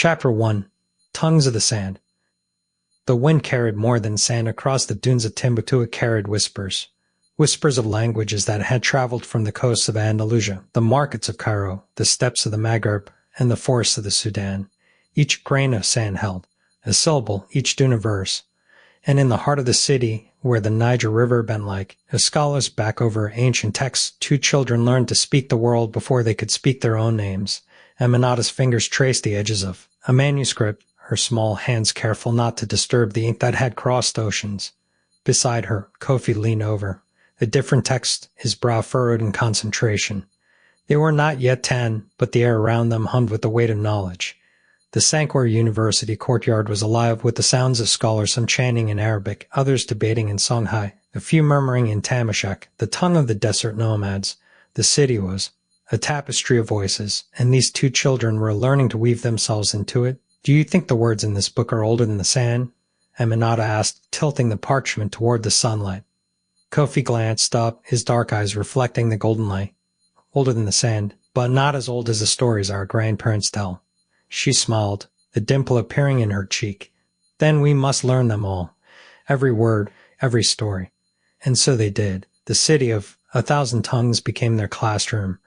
Chapter 1. Tongues of the Sand. The wind carried more than sand across the dunes of Timbuktu. It carried whispers. Whispers of languages that had traveled from the coasts of Andalusia, the markets of Cairo, the steppes of the Maghreb, and the forests of the Sudan. Each grain of sand held a syllable, each dune a verse. And in the heart of the city, where the Niger River bent like a scholar's back over ancient texts, two children learned to speak the world before they could speak their own names. Aminata's fingers traced the edges of a manuscript, her small hands careful not to disturb the ink that had crossed oceans. Beside her, Kofi leaned over. A different text, his brow furrowed in concentration. They were not yet 10, but the air around them hummed with the weight of knowledge. The Sankore University courtyard was alive with the sounds of scholars, some chanting in Arabic, others debating in Songhai, a few murmuring in Tamashek, the tongue of the desert nomads. The city was a tapestry of voices, and these two children were learning to weave themselves into it. Do you think the words in this book are older than the sand? Aminata asked, tilting the parchment toward the sunlight. Kofi glanced up, his dark eyes reflecting the golden light. Older than the sand, but not as old as the stories our grandparents tell. She smiled, a dimple appearing in her cheek. Then we must learn them all. Every word, every story. And so they did. The city of 1,000 tongues became their classroom.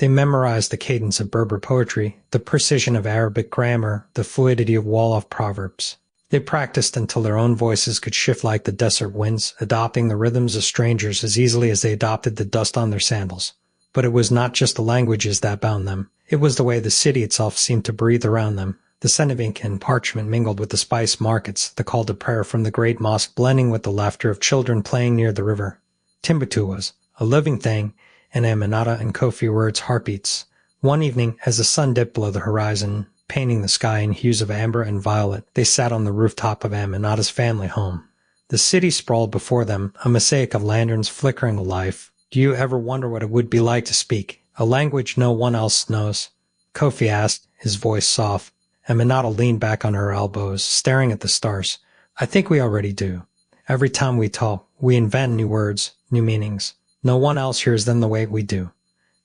They memorized the cadence of Berber poetry, the precision of Arabic grammar, the fluidity of Wolof proverbs. They practiced until their own voices could shift like the desert winds, adopting the rhythms of strangers as easily as they adopted the dust on their sandals. But it was not just the languages that bound them. It was the way the city itself seemed to breathe around them. The scent of ink and parchment mingled with the spice markets, the call to prayer from the great mosque blending with the laughter of children playing near the river. Timbuktu was a living thing, and Aminata and Kofi were its heartbeats. One evening, as the sun dipped below the horizon, painting the sky in hues of amber and violet, they sat on the rooftop of Aminata's family home. The city sprawled before them, a mosaic of lanterns flickering with life. Do you ever wonder what it would be like to speak a language no one else knows? Kofi asked, his voice soft. Aminata leaned back on her elbows, staring at the stars. I think we already do. Every time we talk, we invent new words, new meanings. No one else hears them the way we do.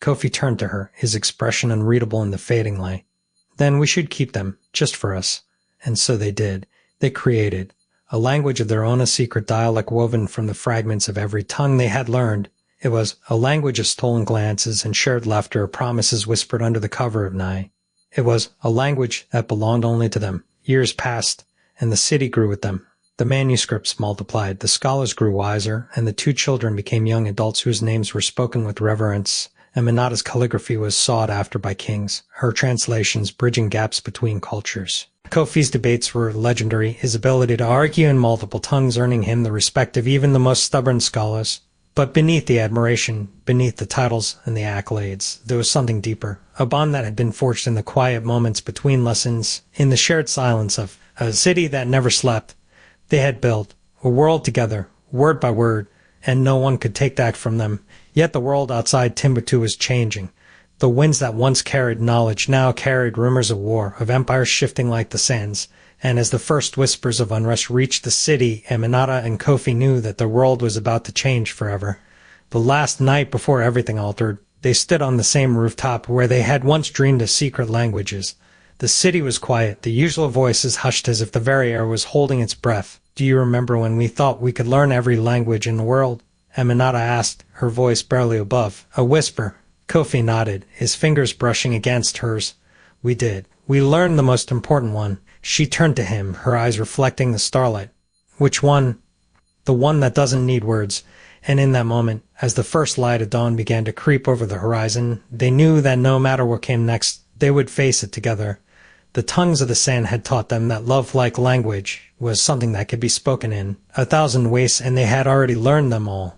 Kofi turned to her, his expression unreadable in the fading light. Then we should keep them, just for us. And so they did. They created a language of their own, a secret dialect woven from the fragments of every tongue they had learned. It was a language of stolen glances and shared laughter, of promises whispered under the cover of night. It was a language that belonged only to them. Years passed, and the city grew with them. The manuscripts multiplied, the scholars grew wiser, and the two children became young adults whose names were spoken with reverence. Aminata's calligraphy was sought after by kings, her translations bridging gaps between cultures. Kofi's debates were legendary, his ability to argue in multiple tongues earning him the respect of even the most stubborn scholars. But beneath the admiration, beneath the titles and the accolades, there was something deeper, a bond that had been forged in the quiet moments between lessons, in the shared silence of a city that never slept. They had built a world together, word by word, and no one could take that from them. Yet the world outside Timbuktu was changing. The winds that once carried knowledge now carried rumors of war, of empires shifting like the sands. And as the first whispers of unrest reached the city, Aminata and Kofi knew that the world was about to change forever. The last night before everything altered, they stood on the same rooftop where they had once dreamed of secret languages. The city was quiet, the usual voices hushed as if the very air was holding its breath. Do you remember when we thought we could learn every language in the world? Aminata asked, her voice barely above a whisper. Kofi nodded, his fingers brushing against hers. We did. We learned the most important one. She turned to him, her eyes reflecting the starlight. Which one? The one that doesn't need words. And in that moment, as the first light of dawn began to creep over the horizon, they knew that no matter what came next, they would face it together. The tongues of the sand had taught them that love, like language, was something that could be spoken in 1,000 ways, and they had already learned them all.